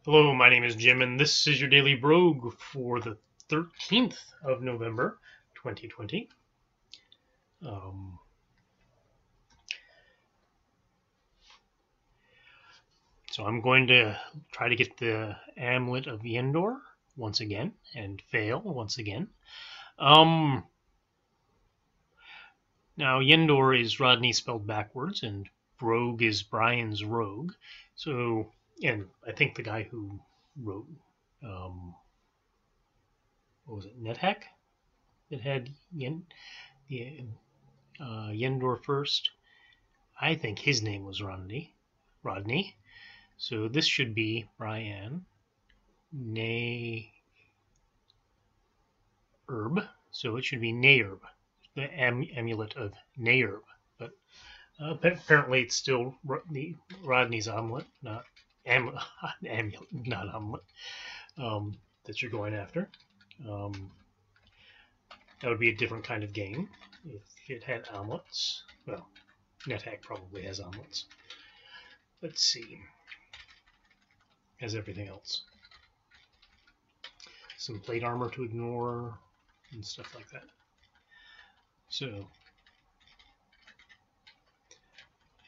Hello, my name is Jim, and this is your Daily Brogue for the 13th of November, 2020. So I'm going to try to get the Amulet of Yendor once again, and fail once again. Now, Yendor is Rodney spelled backwards, and Brogue is Brian's rogue. So, and I think the guy who wrote, what was it, NetHack? That had Yendor first. I think his name was Rodney. So this should be Brian Nayerb. So it should be Nayerb, the amulet of Nayerb. But apparently it's still Rodney's omelet, not amulet, not omelet, that you're going after. That would be a different kind of game if it had omelets. Well, NetHack probably has omelets. Let's see. Has everything else. Some plate armor to ignore and stuff like that. So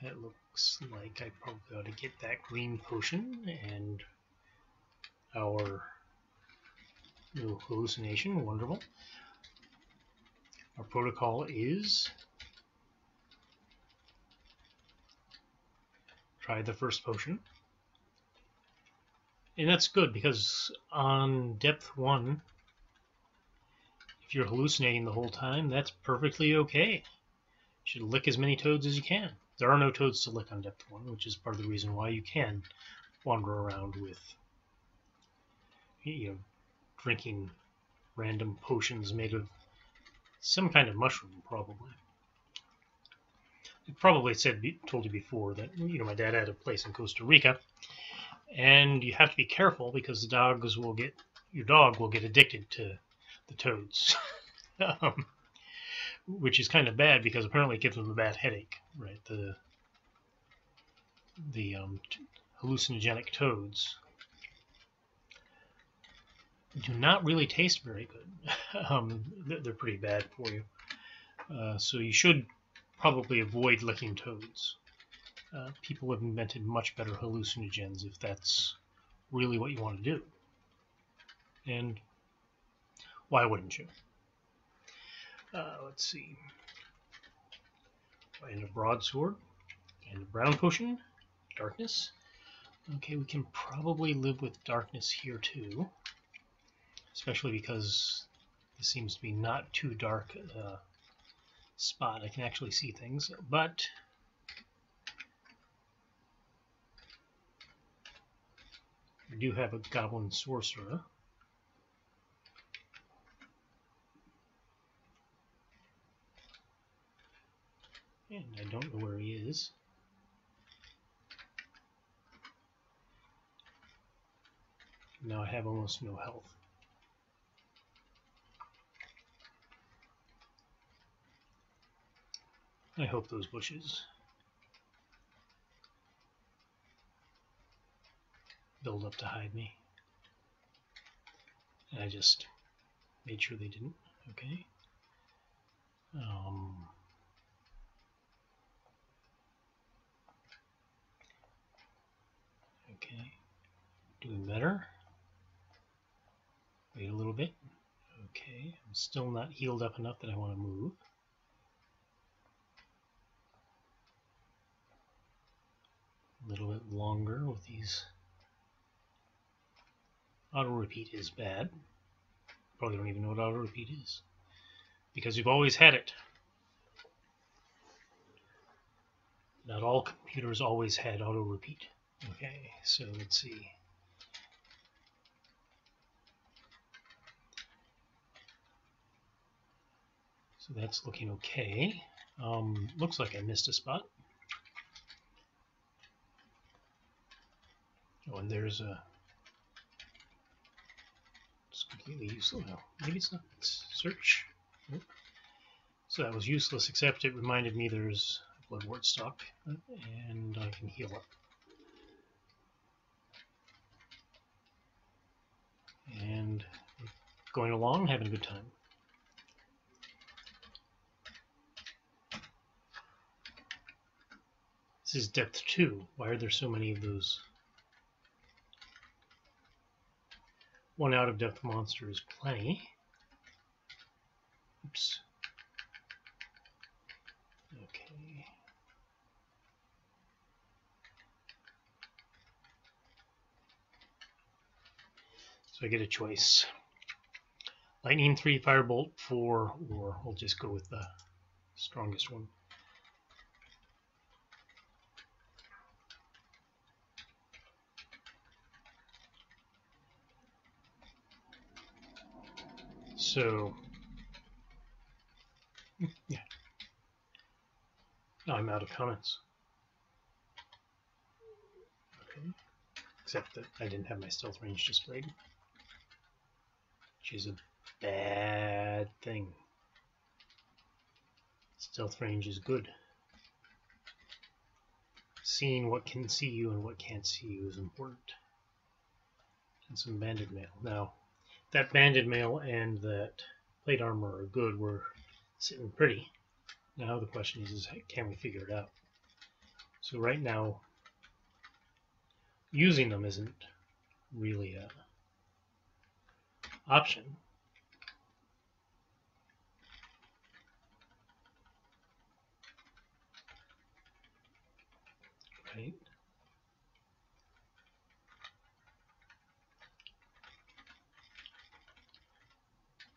that looks like I probably ought to get that green potion and our new hallucination. Wonderful. Our protocol is try the first potion. And that's good because on depth 1, if you're hallucinating the whole time, that's perfectly okay. You should lick as many toads as you can. There are no toads to lick on depth 1, which is part of the reason why you can wander around with, drinking random potions made of some kind of mushroom, probably. I probably told you before that my dad had a place in Costa Rica, and you have to be careful because your dog will get addicted to the toads, which is kind of bad because apparently it gives them a bad headache, right? The hallucinogenic toads do not really taste very good. They're pretty bad for you. So you should probably avoid licking toads. People have invented much better hallucinogens if that's really what you want to do. And why wouldn't you? Let's see. And a broadsword. And a brown potion. Darkness. Okay, we can probably live with darkness here too. Especially because this seems to be not too dark a spot. I can actually see things, but we do have a goblin sorcerer. And I don't know where he is. Now I have almost no health. I hope those bushes build up to hide me. And I just made sure they didn't. Okay. Okay. Doing better. Wait a little bit. Okay. I'm still not healed up enough that I want to move. A little bit longer with these. Auto repeat is bad. Probably don't even know what auto repeat is because you've always had it. Not all computers always had auto repeat. Okay, so let's see. So that's looking okay. Looks like I missed a spot. Oh, and there's a. It's completely useless. No, maybe it's not. It's search. Nope. So that was useless, except it reminded me there's a bloodwort stock, and I can heal up. going along, having a good time. This is depth 2. Why are there so many of those? One out of depth monster is plenty. Oops. Okay. So I get a choice. Lightning 3, Firebolt 4, or we'll just go with the strongest one. So, yeah. Now I'm out of comments. Okay. Except that I didn't have my stealth range displayed, which is a bad thing. Stealth range is good. Seeing what can see you and what can't see you is important. And some banded mail. Now, that banded mail and that plate armor are good. We're sitting pretty. Now the question is can we figure it out? So right now, using them isn't really an option. Right?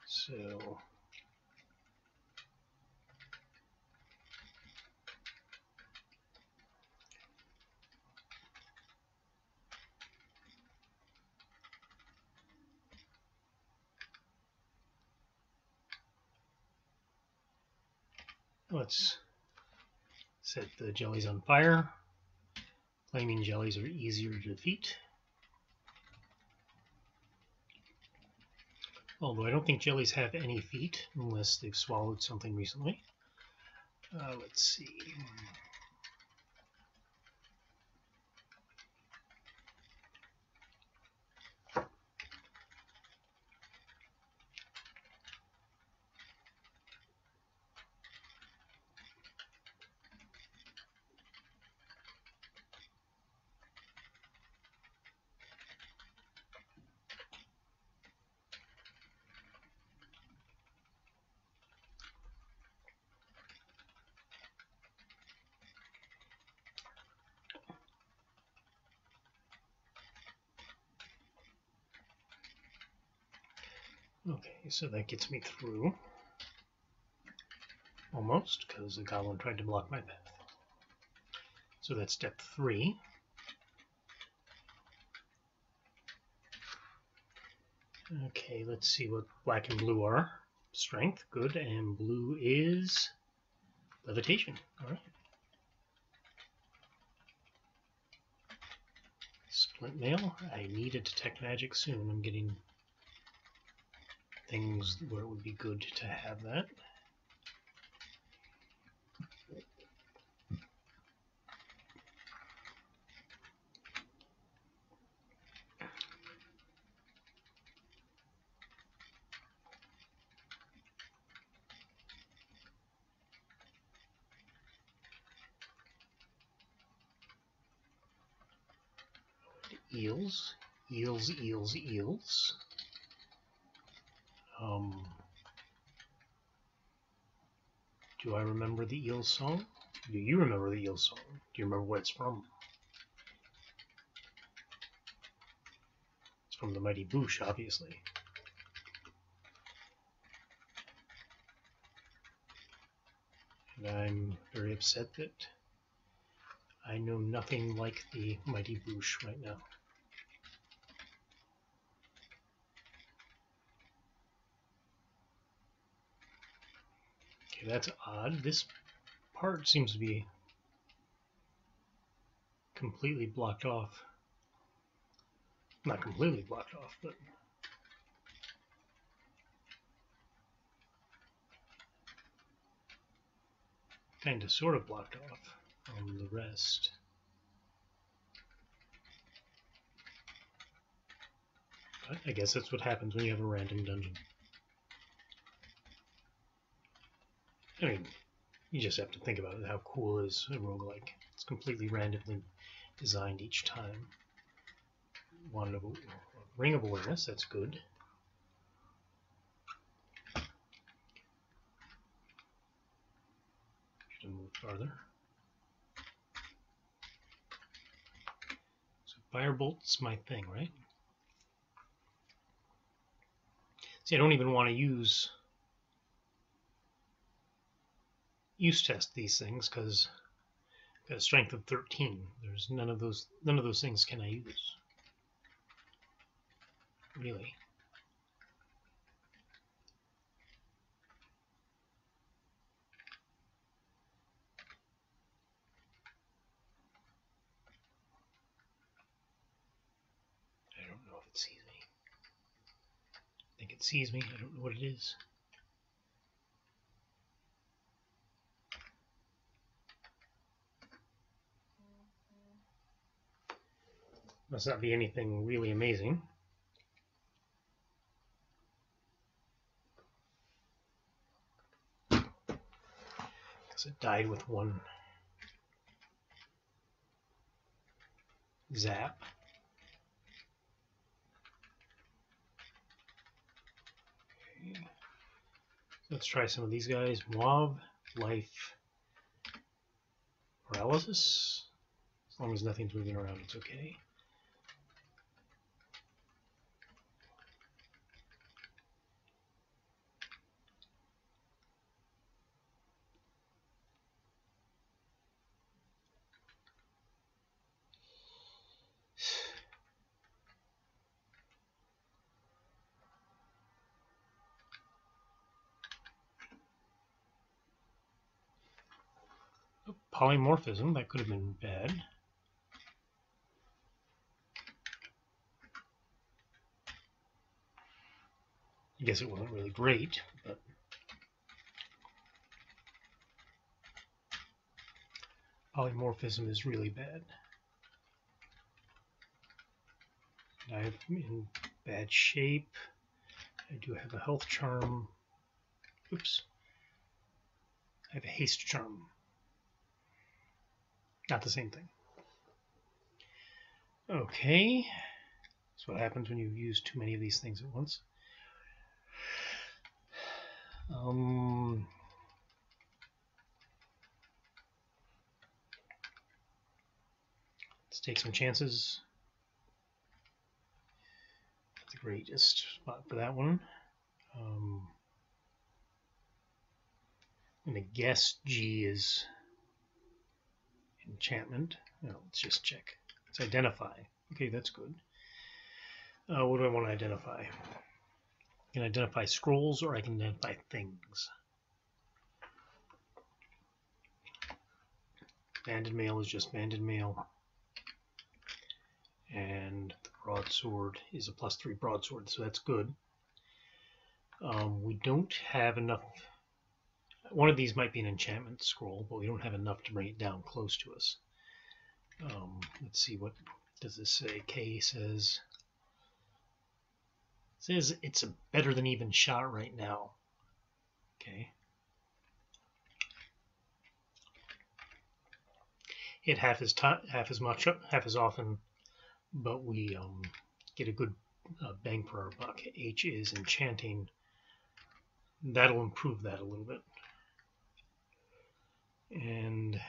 So let's set the jellies on fire. Flaming jellies are easier to defeat. Although I don't think jellies have any feet unless they've swallowed something recently. Let's see. Okay, so that gets me through. Almost, because the goblin tried to block my path. So that's step 3. Okay, let's see what black and blue are. Strength, good, and blue is levitation. All right. Splint mail. I need a detect magic soon. I'm getting things where it would be good to have that. Eels. Eels, eels, eels. Do I remember the eel song? Do you remember the eel song? Do you remember what it's from? It's from the Mighty Boosh, obviously. And I'm very upset that I know nothing like the Mighty Boosh right now. Okay, that's odd. This part seems to be completely blocked off. Not completely blocked off, but kind of sort of blocked off from the rest. But I guess that's what happens when you have a random dungeon. I mean, you just have to think about it. How cool is a roguelike? It's completely randomly designed each time. Wanted a ring of awareness, that's good. Should have moved farther. So Firebolt's my thing, right? See, I don't even want to use test these things because I've got a strength of 13. There's none of those things can I use. Really. I don't know if it sees me. I think it sees me. I don't know what it is. Must not be anything really amazing. Because it died with one zap. Okay. Let's try some of these guys. Mauve, Life, Paralysis. As long as nothing's moving around, it's okay. Polymorphism, that could have been bad. I guess it wasn't really great, but polymorphism is really bad. I'm in bad shape. I do have a health charm. Oops. I have a haste charm. Not the same thing. Okay. That's what happens when you use too many of these things at once. Let's take some chances. That's the greatest spot for that one. I'm going to guess G is enchantment. No, let's just check. Let's identify. Okay, that's good. What do I want to identify? I can identify scrolls or I can identify things. Banded mail is just banded mail. And the broadsword is a +3 broadsword, so that's good. We don't have enough. One of these might be an enchantment scroll, but we don't have enough to bring it down close to us. Let's see, what does this say? K says it's a better than even shot right now. Okay. Hit half as often, but we get a good bang for our buck. H is enchanting. That'll improve that a little bit. And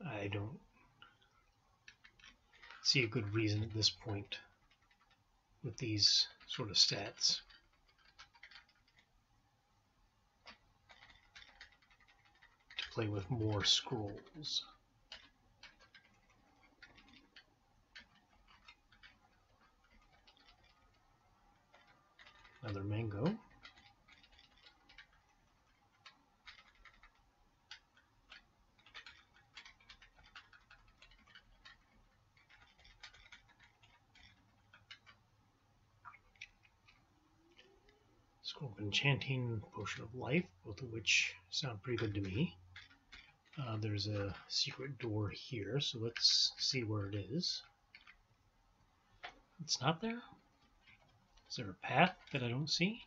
I don't see a good reason at this point with these sort of stats. To play with more scrolls. Another mango. Scroll of Enchanting, Potion of Life, both of which sound pretty good to me. There's a secret door here, so let's see where it is. It's not there? Is there a path that I don't see?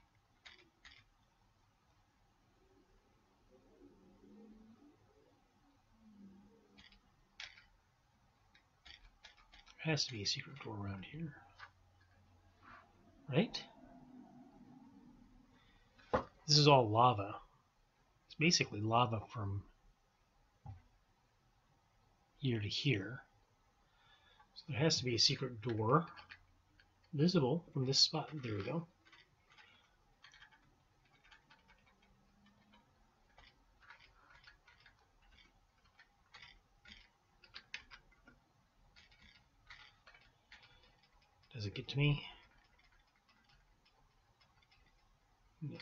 There has to be a secret door around here. Right? This is all lava. It's basically lava from here to here. So there has to be a secret door visible from this spot. There we go. Does it get to me? No.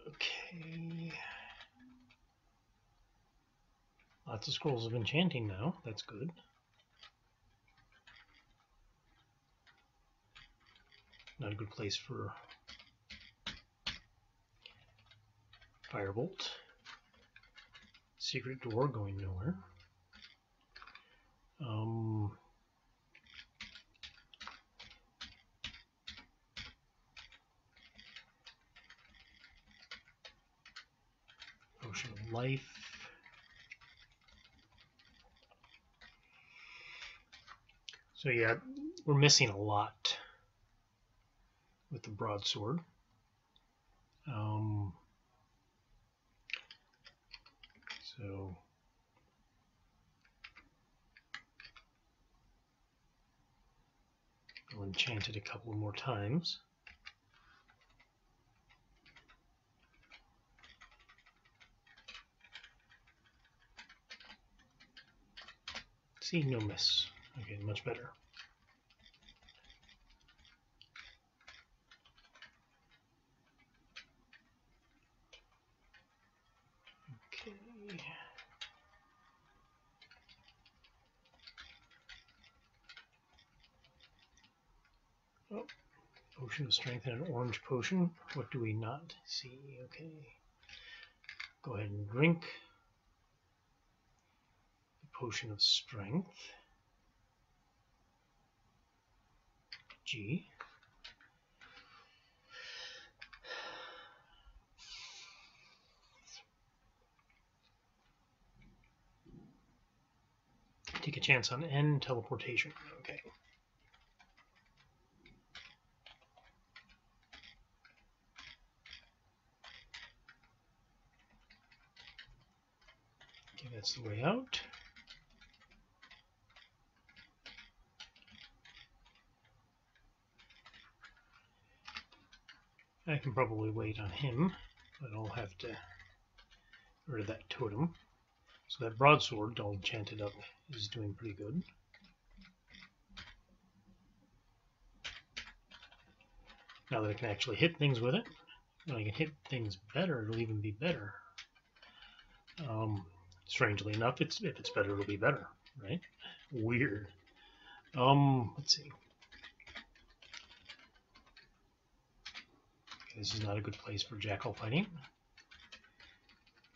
Okay. Lots of scrolls of enchanting now. That's good. Not a good place for firebolt. Secret door going nowhere. Potion of life. So yeah, we're missing a lot with the broadsword. So I'll enchant it a couple more times. See, no miss. Okay, much better. Okay. Oh, potion of strength and an orange potion. What do we not see? Okay. Go ahead and drink the potion of strength. G. Take a chance on N, teleportation. Okay. Okay, that's the way out. I can probably wait on him, but I'll have to get rid of that totem. So that broadsword, all enchanted up, is doing pretty good. Now that I can actually hit things with it, when I can hit things better, it'll even be better. Strangely enough, if it's better, it'll be better, right? Weird. Let's see. Okay, this is not a good place for jackal fighting.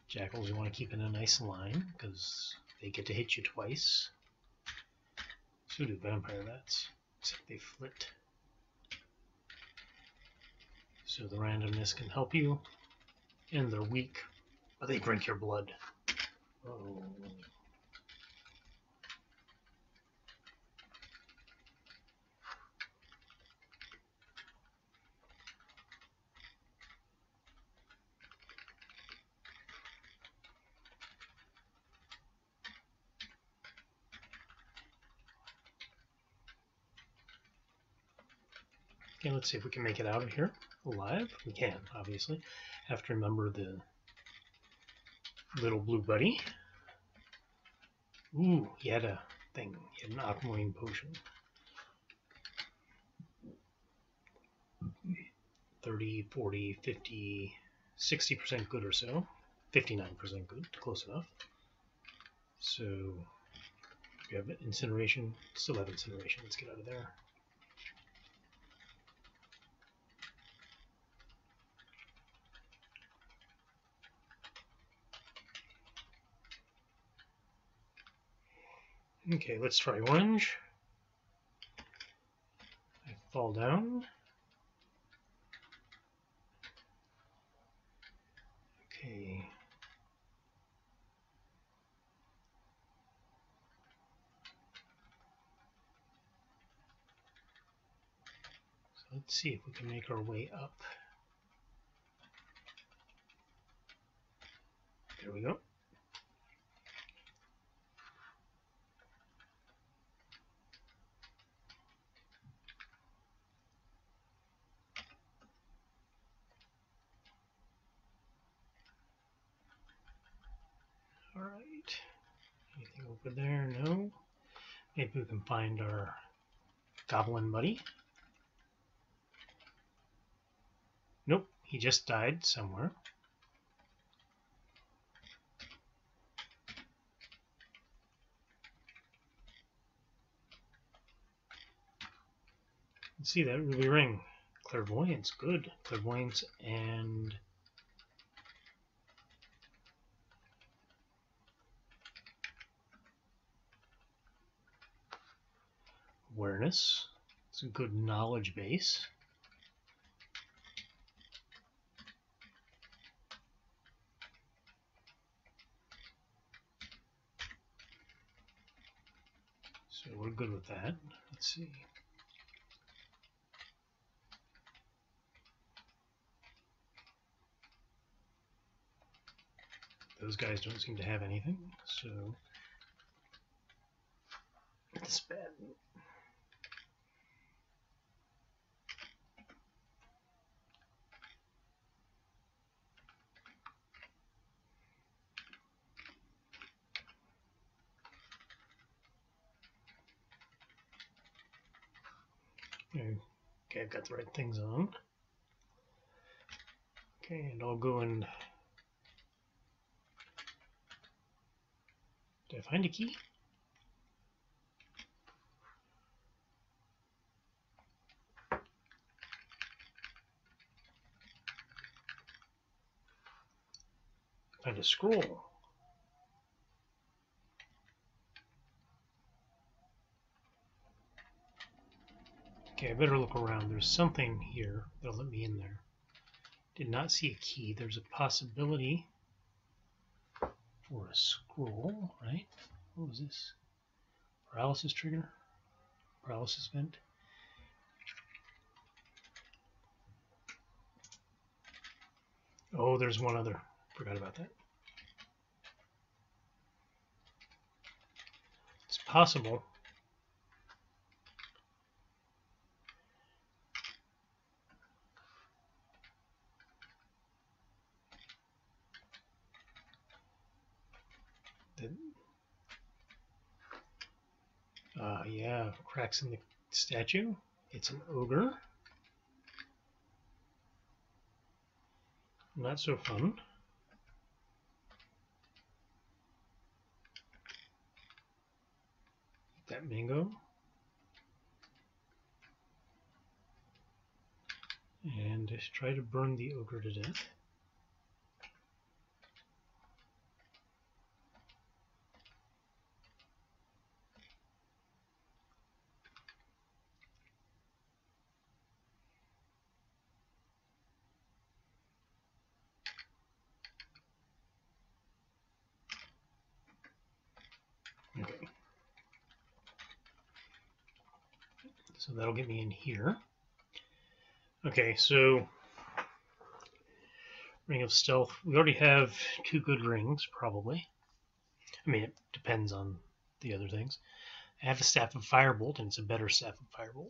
Jackals you want to keep in a nice line because they get to hit you twice. So do vampire bats, except they flit. So the randomness can help you, and they're weak, but they drink your blood. Oh. Okay, let's see if we can make it out of here alive. We can, obviously. Have to remember the little blue buddy. Ooh, he had a thing. He had an aquamarine potion. 30, 40, 50, 60% good or so. 59% good, close enough. So we have incineration. Still have incineration. Let's get out of there. Okay, let's try orange. I fall down. Okay. So let's see if we can make our way up. There we go. All right. Anything over there? No. Maybe we can find our goblin buddy. Nope, he just died somewhere. Let's see that ruby ring. Clairvoyance, good. Clairvoyance and awareness. It's a good knowledge base. So we're good with that. Let's see. Those guys don't seem to have anything, so that's bad. Okay, I've got the right things on. Okay, and I'll go and... Did I find a key? Find a scroll. Okay, I better look around. There's something here that'll let me in there. Did not see a key. There's a possibility for a scroll, right? What was this? Paralysis trigger? Paralysis vent? Oh, there's one other. Forgot about that. It's possible. Yeah, cracks in the statue. It's an ogre. Not so fun. Eat that mango. And just try to burn the ogre to death. Okay. So that'll get me in here. Okay, so Ring of Stealth. We already have 2 good rings, probably. I mean, it depends on the other things. I have a Staff of Firebolt, and it's a better Staff of Firebolt.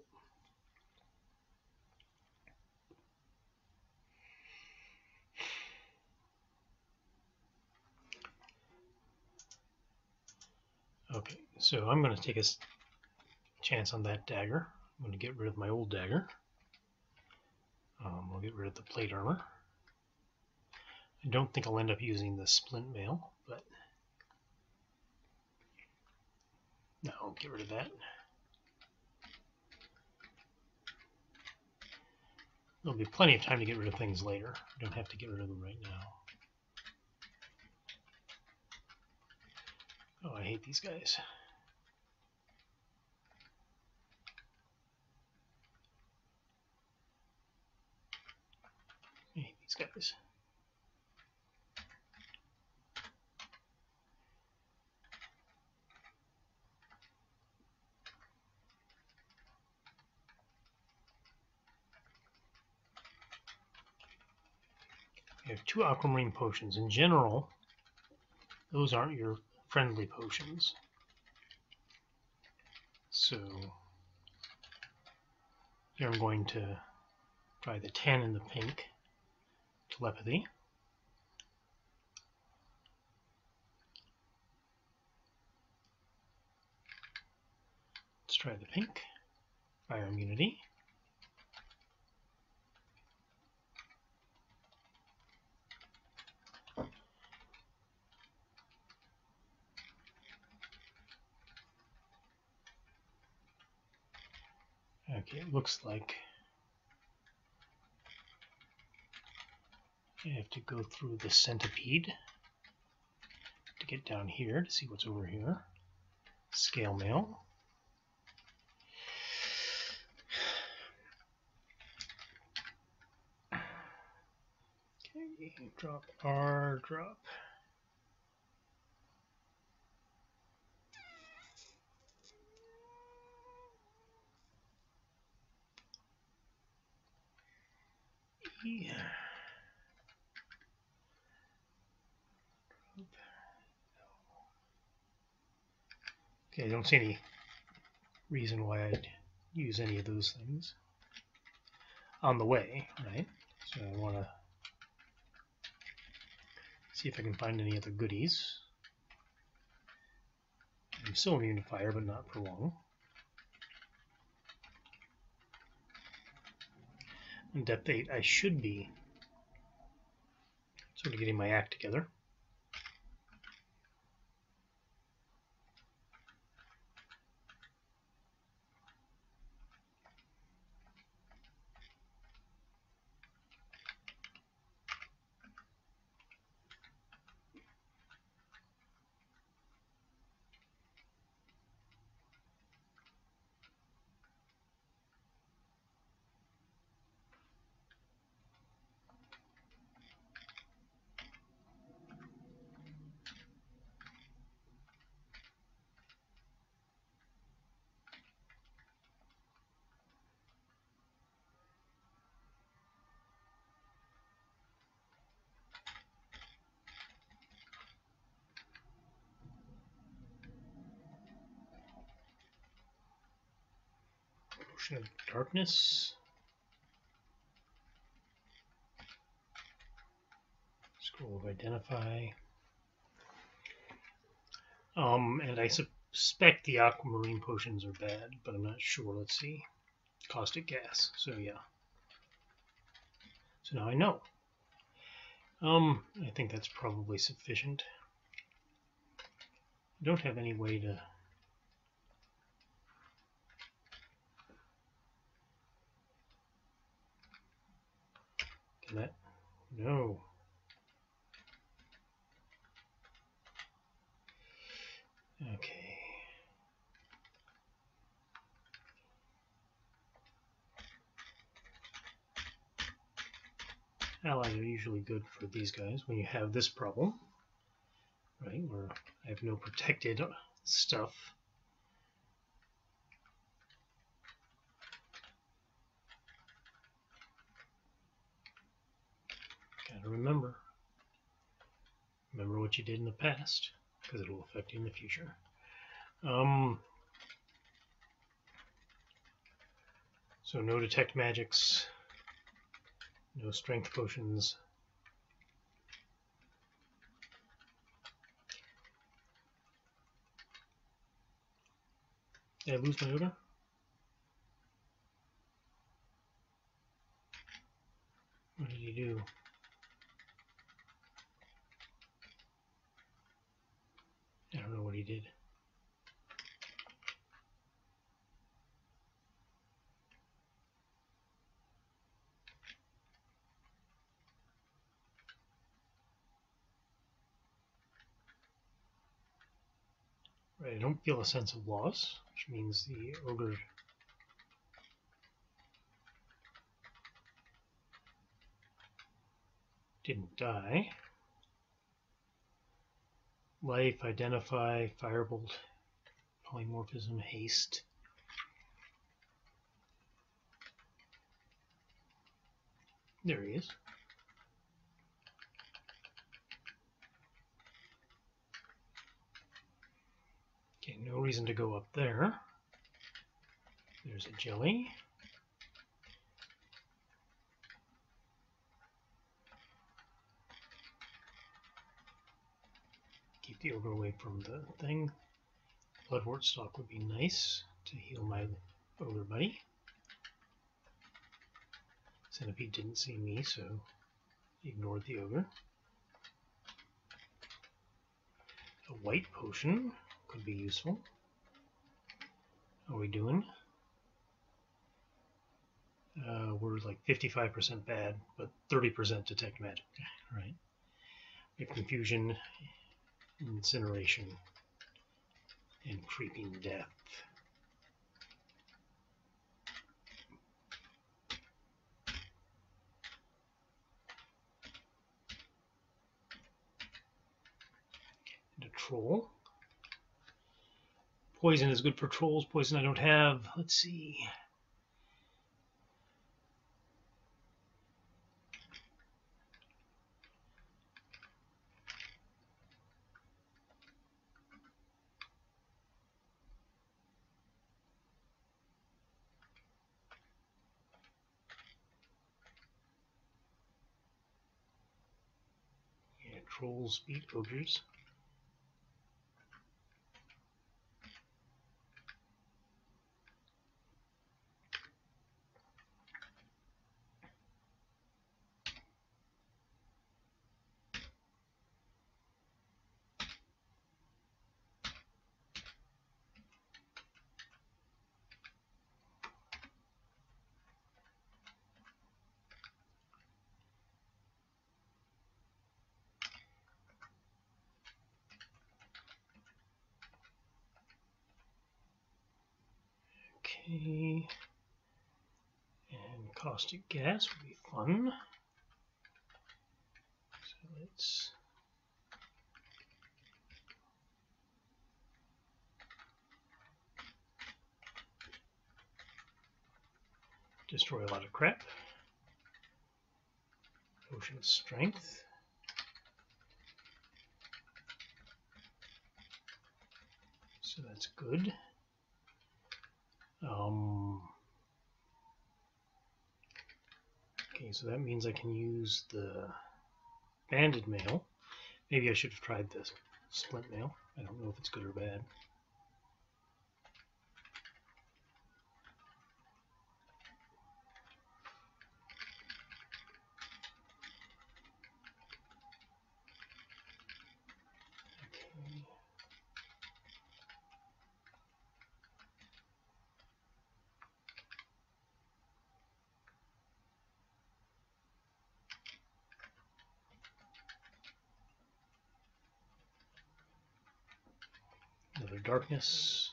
Okay, so I'm going to take a chance on that dagger. I'm going to get rid of my old dagger. We'll get rid of the plate armor. I don't think I'll end up using the splint mail, but No, get rid of that. There'll be plenty of time to get rid of things later. You don't have to get rid of them right now. Oh, I hate these guys. I hate these guys. You have 2 aquamarine potions. In general, those aren't your friendly potions. So here I'm going to try the 10 and the pink. Telepathy. Let's try the pink. Fire immunity. Okay, it looks like I have to go through the centipede to get down here to see what's over here. Scale mail. Okay, drop R, drop. E. Okay, I don't see any reason why I'd use any of those things on the way, right? So I want to see if I can find any other goodies. I'm still immune to fire, but not for long. In depth 8, I should be sort of getting my act together. Potion of darkness. Scroll of identify. And I suspect the aquamarine potions are bad, but I'm not sure. Let's see. Caustic gas. So yeah. So now I know. I think that's probably sufficient. I don't have any way to can that no. Okay. Allies are usually good for these guys when you have this problem, right, where I have no protected stuff. Gotta remember what you did in the past, because it will affect you in the future. So no detect magics, no strength potions. Did I lose my odor? What did he do? I don't know what he did. Right, I don't feel a sense of loss, which means the ogre didn't die. Life, identify, firebolt, polymorphism, haste. There he is. Okay, no reason to go up there. There's a jelly. Keep the ogre away from the thing. Bloodwort stock would be nice to heal my ogre buddy. Centipede didn't see me, so ignored the ogre. A white potion could be useful. How are we doing? We're like 55% bad, but 30% detect magic, right? We have confusion, incineration, and creeping death. And a troll. Poison is good for trolls. Poison I don't have. Let's see. Yeah, trolls beat ogres. Okay, and caustic gas would be fun. So let's destroy a lot of crap. Potion of strength. So that's good. Okay, so that means I can use the banded mail. Maybe I should have tried this splint mail. I don't know if it's good or bad. Okay. Another darkness.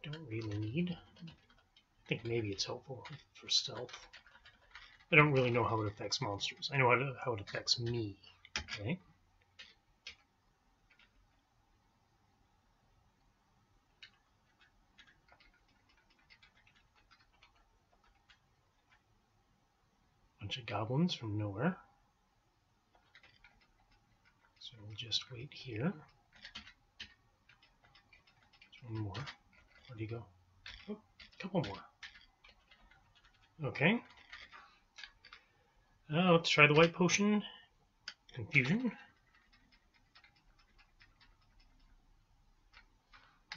Don't really need. I think maybe it's helpful for stealth. I don't really know how it affects monsters. I know how it affects me. Okay. Bunch of goblins from nowhere. So we'll just wait here. There's one more. Where'd he go? Oh, a couple more. Okay. Let's try the white potion. Confusion.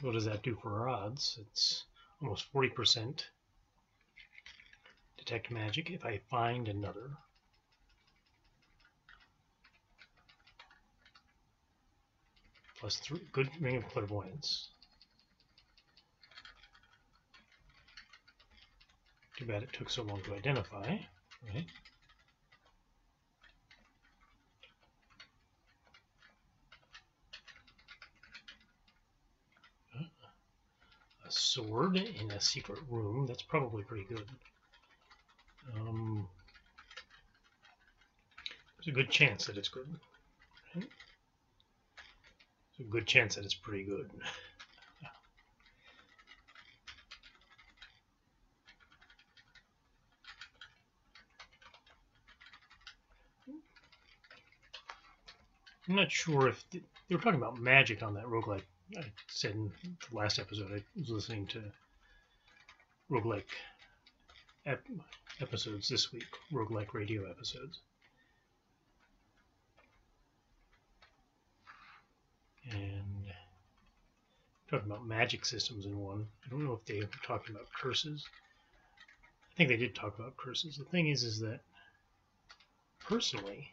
What does that do for our odds? It's almost 40%. Detect magic if I find another. Plus 3. Good ring of clairvoyance. Too bad it took so long to identify, right? a sword in a secret room. That's probably pretty good. There's a good chance that it's good. Right? There's a good chance that it's pretty good. I'm not sure if they were talking about magic on that roguelike. I said in the last episode I was listening to roguelike episodes this week, roguelike radio episodes. And talking about magic systems in one. I don't know if they were talking about curses. I think they did talk about curses. The thing is that personally,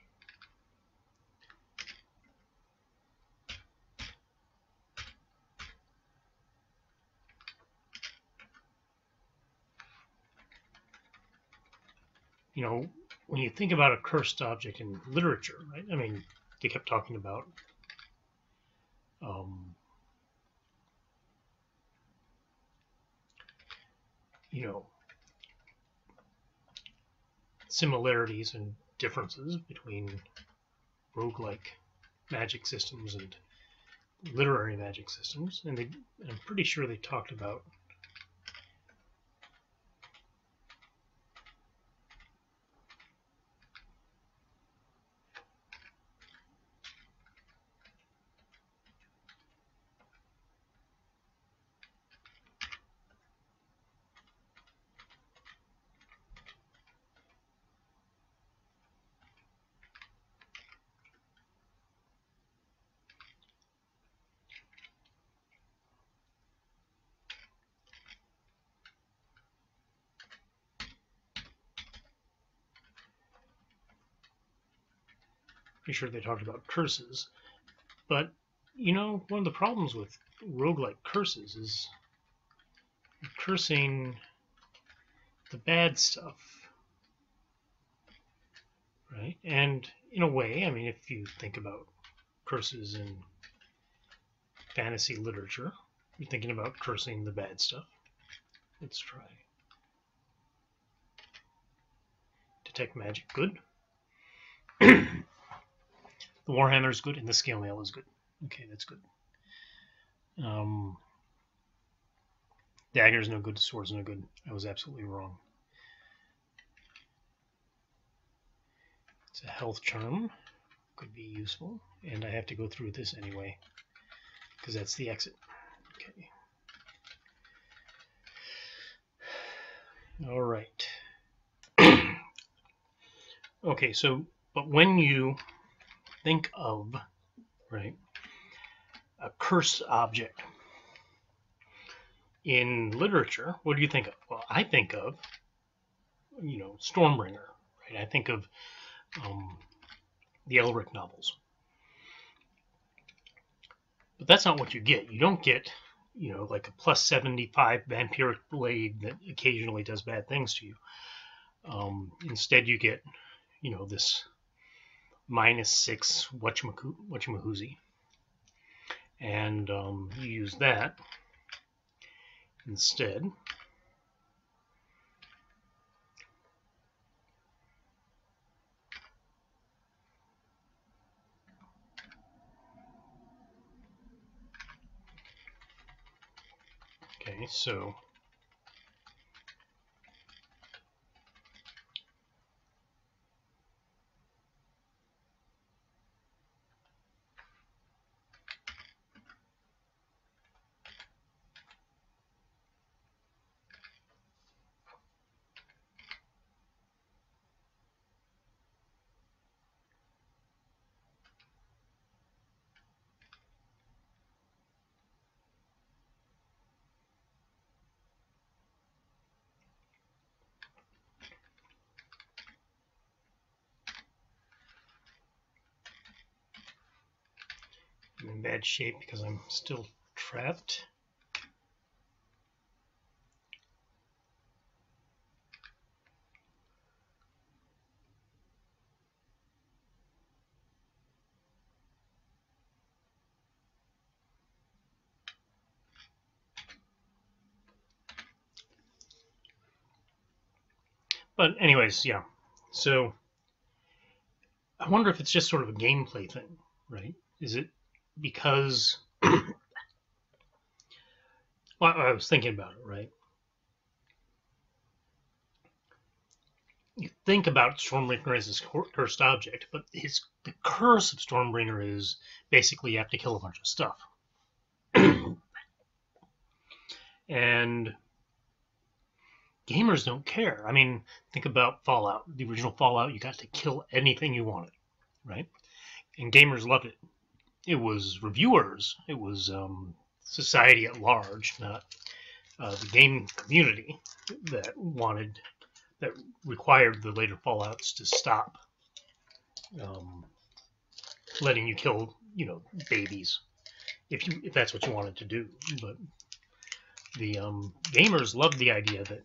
you know, when you think about a cursed object in literature, right? I mean, they kept talking about you know, similarities and differences between roguelike magic systems and literary magic systems, and I'm pretty sure they talked about curses. But, you know, one of the problems with roguelike curses is cursing the bad stuff, right? And in a way, I mean, if you think about curses in fantasy literature, you're thinking about cursing the bad stuff. Let's try. Detect magic, good. The Warhammer is good, and the Scale Mail is good. Okay, that's good. Dagger's no good, sword's no good. I was absolutely wrong. It's a health charm. Could be useful. And I have to go through this anyway, because that's the exit. Okay. All right. Okay, so, but when you think of, right, a curse object in literature, what do you think of? Well, I think of, you know, Stormbringer, right? I think of the Elric novels. But that's not what you get. You don't get, you know, like a plus 75 vampiric blade that occasionally does bad things to you. Instead, you get, you know, this -6 whatchamahoozy. And you use that instead. Okay, so I'm in bad shape because I'm still trapped. But anyways, yeah. So I wonder if it's just sort of a gameplay thing, right? Is it because well, I was thinking about it, right? You think about Stormbringer as this cursed object, but the curse of Stormbringer is basically you have to kill a bunch of stuff. And gamers don't care. I mean, think about Fallout. The original Fallout, you got to kill anything you wanted, right? And gamers loved it. It was reviewers, it was society at large, not the game community that required the later Fallouts to stop letting you kill, babies if that's what you wanted to do. But the gamers loved the idea that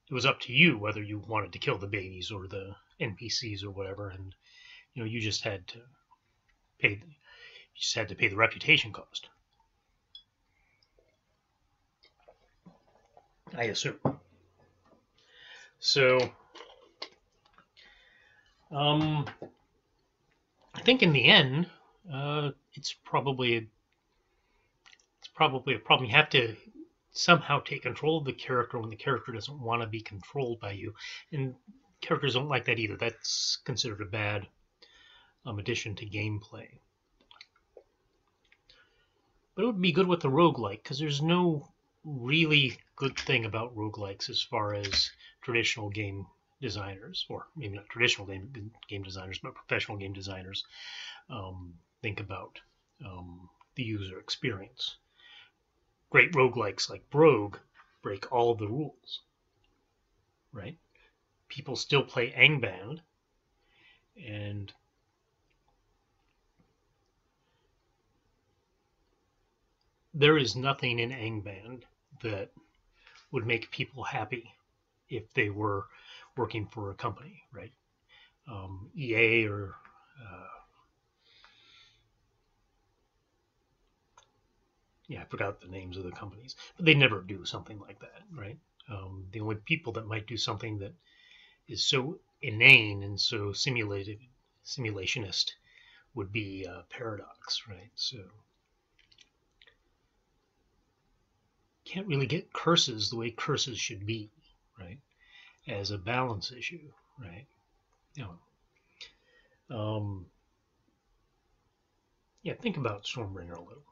it was up to you whether you wanted to kill the babies or the NPCs or whatever, and you just had to pay the reputation cost. I assume. So, I think in the end, it's probably a problem. You have to somehow take control of the character when the character doesn't want to be controlled by you, and characters don't like that either. That's considered a bad addition to gameplay. But it would be good with the roguelike, because there's no really good thing about roguelikes as far as traditional game designers, or maybe not traditional game designers, but professional game designers think about the user experience. Great roguelikes like Brogue break all of the rules, right? People still play Angband, and there is nothing in Angband that would make people happy if they were working for a company, right? EA or I forgot the names of the companies, but they never do something like that, right? The only people that might do something that is so inane and so simulationist would be Paradox, right? So can't really get curses the way curses should be, right? As a balance issue, right? Yeah, think about Stormbringer a little.